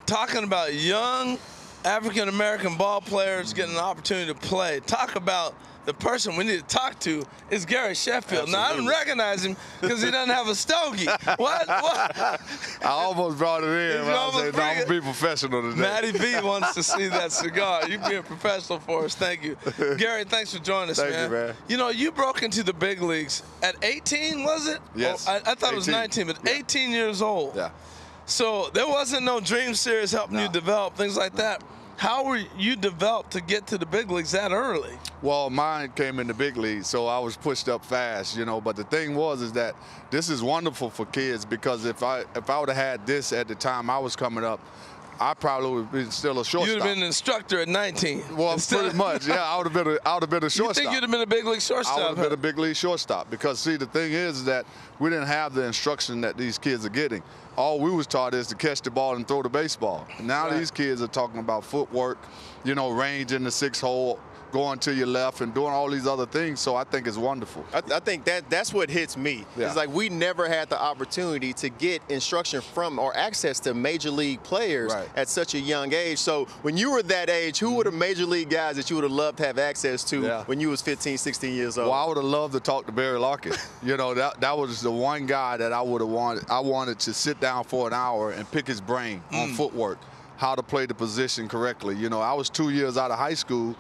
talking about young African-American ball players getting an opportunity to play. Talk about the person we need to talk to is Gary Sheffield. Absolutely. Now, I didn't recognize him because he doesn't have a stogie. What? I almost brought it in. But I said, no, I'm going to be professional today. Matty V wants to see that cigar. You being professional for us. Thank you. Gary, thanks for joining us, Thank you, man. You know, you broke into the big leagues at 18, was it? Yes. Oh, I thought 18. It was 19, but 18 years old. Yeah. So there wasn't no Dream Series helping you develop, things like that. How were you developed to get to the big leagues that early? Well, mine came in the big leagues, so I was pushed up fast, you know. But the thing is that this is wonderful for kids because if I would have had this at the time I was coming up, I probably would have been still a shortstop. You'd have been an instructor at 19. Well, pretty much, yeah. I would have been a shortstop. You think you'd have been a big league shortstop? I would have been a big league shortstop because, see, the thing is that we didn't have the instruction that these kids are getting. All we was taught is to catch the ball and throw the baseball. Now these kids are talking about footwork, you know, range in the 6-hole, going to your left and doing all these other things. So I think it's wonderful. I think that's what hits me. Yeah. It's like we never had the opportunity to get instruction from or access to major league players at such a young age. So when you were that age, who were the major league guys that you would have loved to have access to when you was 15, 16 years old? Well, I would have loved to talk to Barry Larkin. You know, that was the one guy that I would have wanted. I wanted to sit down for an hour and pick his brain on footwork, how to play the position correctly. You know, I was 2 years out of high school.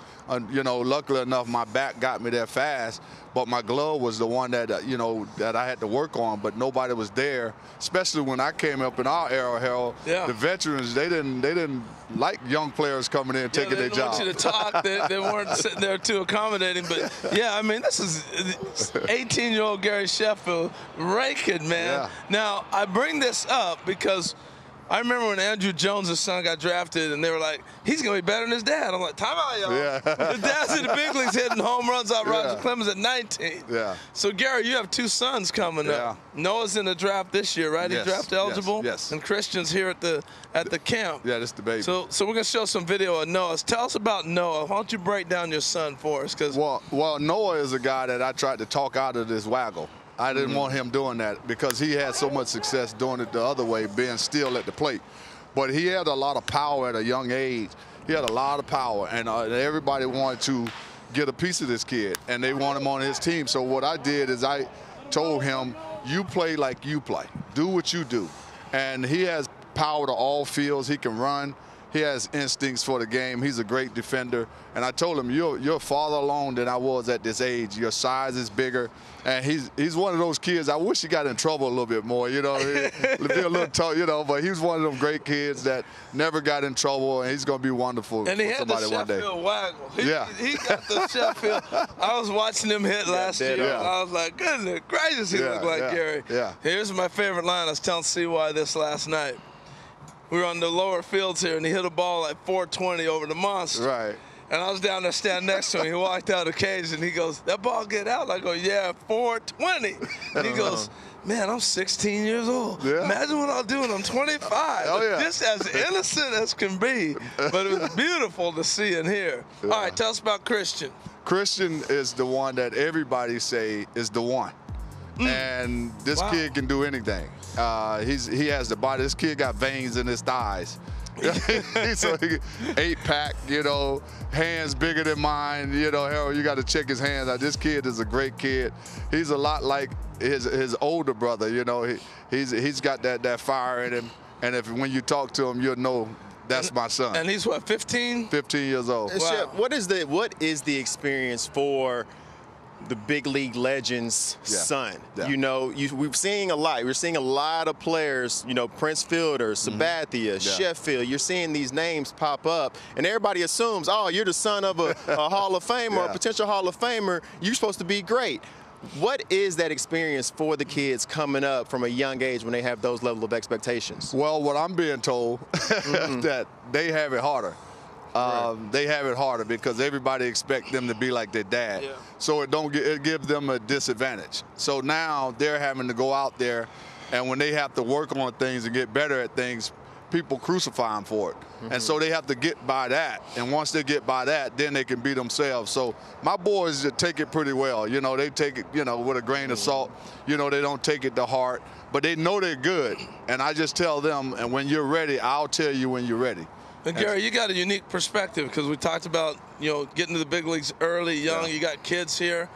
You know, luckily enough, my back got me there fast, but my glove was the one that, you know, that I had to work on, but nobody was there, especially when I came up in our era, Harold. The veterans, they didn't like young players coming in and taking their job. They didn't want you to talk. They weren't sitting there too accommodating. But, yeah, I mean, this is 18-year-old Gary Sheffield raking, man. Yeah. Now, I bring this up because I remember when Andrew Jones' son got drafted, and they were like, he's going to be better than his dad. I'm like, time out, y'all. Yeah. His dad's in the big leagues hitting home runs out Roger Clemens at 19. Yeah. So, Gary, you have two sons coming up. Noah's in the draft this year, right? He's draft eligible? Yes. And Christian's here at the camp. Yeah, that's the baby. So we're going to show some video of Noah. Tell us about Noah. Why don't you break down your son for us? Well, Noah is a guy that I tried to talk out of this waggle. I didn't want him doing that because he had so much success doing it the other way, being still at the plate. But he had a lot of power at a young age. He had a lot of power, and everybody wanted to get a piece of this kid, and they want him on his team. So what I did is I told him, you play like you play. Do what you do. And he has power to all fields. He can run. He has instincts for the game. He's a great defender. And I told him, you're farther along than I was at this age. Your size is bigger. And he's one of those kids, I wish he got in trouble a little bit more, you know. Be a little tough, you know, but he's one of them great kids that never got in trouble, and he's going to be wonderful for somebody one day. And he had the Sheffield waggle. He got the Sheffield. I was watching him hit last year. I was like, goodness gracious, he looked like Gary. Here's my favorite line. I was telling CY this last night. We were on the lower fields here, and he hit a ball like 420 over the monster. Right. And I was down there standing next to him. He walked out of the cage, and he goes, that ball get out? I go, yeah, 420. And he goes, man, I'm 16 years old. Imagine what I'll do when I'm 25. Just as innocent as can be. But it was beautiful to see and hear. All right, tell us about Christian. Christian is the one that everybody say is the one. And this kid can do anything. He has the body. This kid got veins in his thighs. So 8-pack, you know, hands bigger than mine. You know, Harold, you got to check his hands out. This kid is a great kid. He's a lot like his older brother. You know, he's got that fire in him. And when you talk to him, you'll know that's my son. And he's what, 15? 15 years old. Wow. Chef, what is the experience for the big league legend's son? You know, we're seeing a lot. We're seeing a lot of players, you know, Prince Fielder, Sabathia, Sheffield. You're seeing these names pop up, and everybody assumes, oh, you're the son of a Hall of Famer or a potential Hall of Famer. You're supposed to be great. What is that experience for the kids coming up from a young age when they have those level of expectations? Well, what I'm being told that they have it harder. They have it harder because everybody expects them to be like their dad. So it gives them a disadvantage. So now they're having to go out there, and when they have to work on things and get better at things, people crucify them for it. And so they have to get by that. And once they get by that, then they can be themselves. So my boys take it pretty well. You know, they take it, you know, with a grain of salt. You know, they don't take it to heart. But they know they're good. And I just tell them, and when you're ready, I'll tell you when you're ready. And Gary, you got a unique perspective because we talked about, you know, getting to the big leagues early, young. Yeah. You got kids here.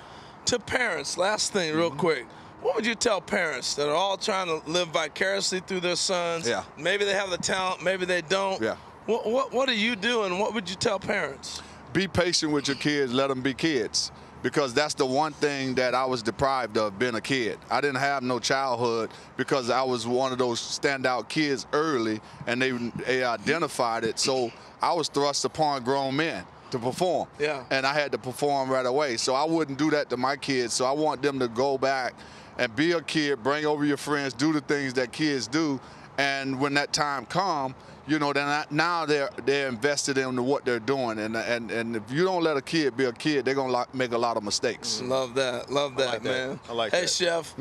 To parents, last thing real quick. What would you tell parents that are all trying to live vicariously through their sons? Yeah. Maybe they have the talent, maybe they don't. Yeah. What do you do, and what would you tell parents? Be patient with your kids. Let them be kids, because that's the one thing that I was deprived of, being a kid. I didn't have no childhood because I was one of those standout kids early, and they identified it. So I was thrust upon grown men to perform. Yeah. And I had to perform right away. So I wouldn't do that to my kids. So I want them to go back and be a kid, bring over your friends, do the things that kids do. And when that time comes, you know, then now they're invested in what they're doing. And if you don't let a kid be a kid, they're going to make a lot of mistakes. Love that. Love that, man. I like that. Hey, Chef.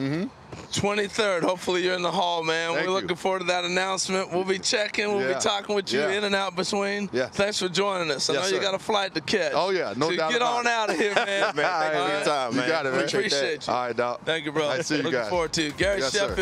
23rd. Hopefully you're in the hall, man. We're looking forward to that announcement. We'll be checking. We'll be talking with you in and out between. Yeah. Thanks for joining us. I know you got a flight to catch. Oh, yeah. No doubt get on out of here, man. Man, thank you for your time, man. You got it, man. Appreciate you. All right, dog. Thank you, bro. I see you guys. Looking forward to you. Gary Sheffield.